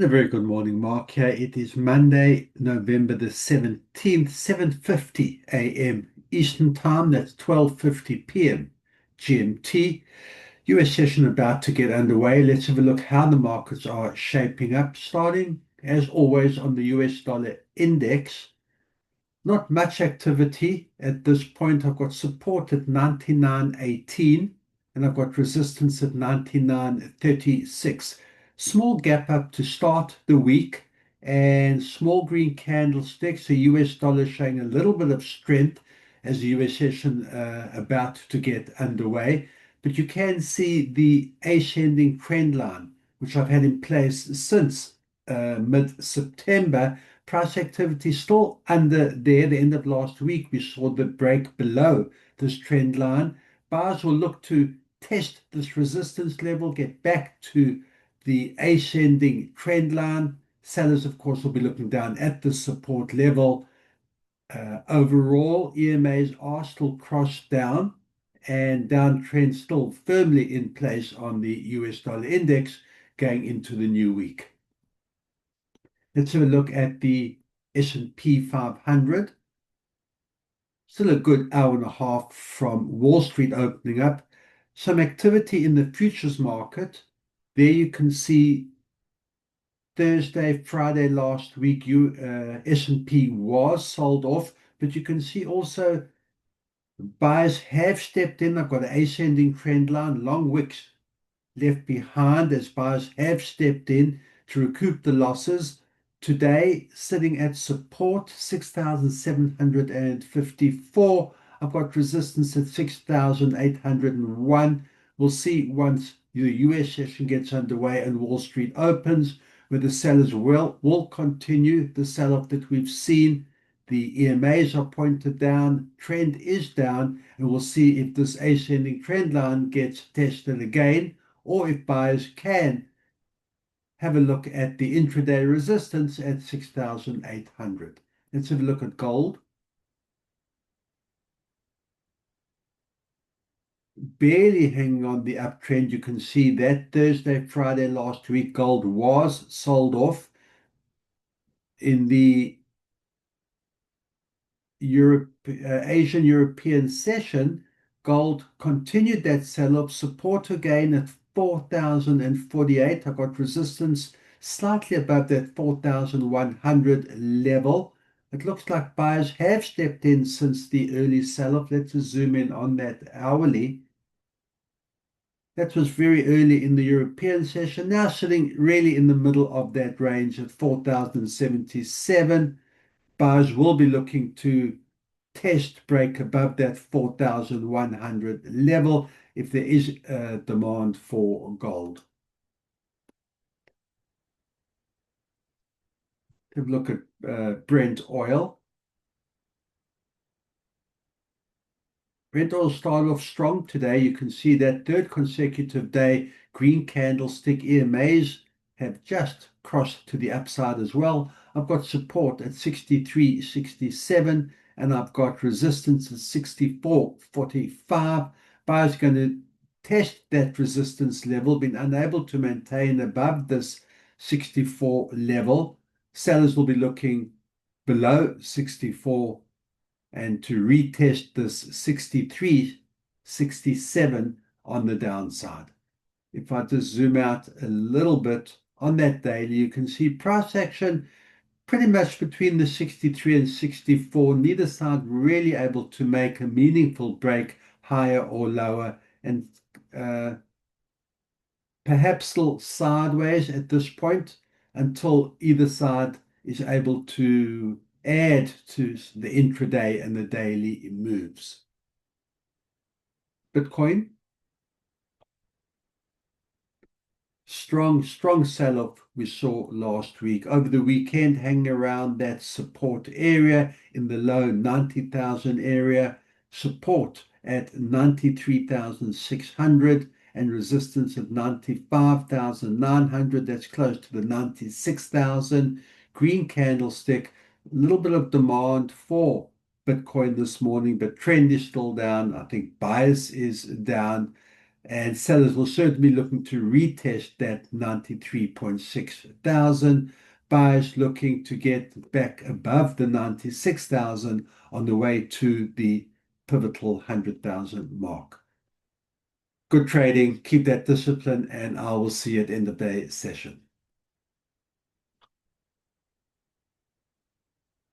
A very good morning, Mark. Here it is Monday, November the 17th, 7:50 a.m. Eastern Time. That's 12:50 p.m. GMT. US session about to get underway. Let's have a look how the markets are shaping up, starting as always on the US dollar index. Not much activity at this point. I've got support at 99.18 and I've got resistance at 99.36. Small gap up to start the week and small green candlesticks. The US dollar showing a little bit of strength as the US session about to get underway. But you can see the ascending trend line, which I've had in place since mid-September. Price activity still under there. The end of last week, we saw the break below this trend line. Buyers will look to test this resistance level, get back to the ascending trend line. Sellers, of course, will be looking down at the support level. Overall, EMAs are still crossed down and downtrend still firmly in place on the US dollar index going into the new week. Let's have a look at the S&P 500. Still a good hour and a half from Wall Street opening up. Some activity in the futures market. There you can see Thursday, Friday last week, S&P was sold off, but you can see also buyers have stepped in. I've got an ascending trend line, long wicks left behind as buyers have stepped in to recoup the losses. Today, sitting at support 6,754. I've got resistance at 6,801. We'll see once the US session gets underway and Wall Street opens, where the sellers will continue the sell-off that we've seen. The EMAs are pointed down, trend is down, and we'll see if this ascending trend line gets tested again, or if buyers can have a look at the intraday resistance at 6,800. Let's have a look at gold. Barely hanging on the uptrend. You can see that Thursday, Friday last week, gold was sold off. In the Asian European session, gold continued that sell-off, support again at 4,048. I've got resistance slightly above that 4,100 level. It looks like buyers have stepped in since the early sell-off. Let's zoom in on that hourly. That was very early in the European session, now sitting really in the middle of that range at 4,077. Buyers will be looking to test break above that 4,100 level if there is a demand for gold. Have a look at Brent oil. Brent oil started off strong today. You can see that third consecutive day, green candlestick EMAs have just crossed to the upside as well. I've got support at 63.67 and I've got resistance at 64.45. Buyers going to test that resistance level, been unable to maintain above this 64 level. Sellers will be looking below 64 and to retest this 63, 67 on the downside. If I just zoom out a little bit on that daily, you can see price action pretty much between the 63 and 64, neither side really able to make a meaningful break higher or lower, and perhaps still sideways at this point until either side is able to add to the intraday and the daily moves. Bitcoin, strong sell-off we saw last week. Over the weekend, hanging around that support area in the low 90,000 area, support at 93,600 and resistance at 95,900. That's close to the 96,000. Green candlestick, a little bit of demand for Bitcoin this morning, but trend is still down. I think bias is down. And sellers will certainly be looking to retest that 93.6 thousand. Buyers looking to get back above the 96,000 on the way to the pivotal 100,000 mark. Good trading, keep that discipline, and I will see you at the end of the day session.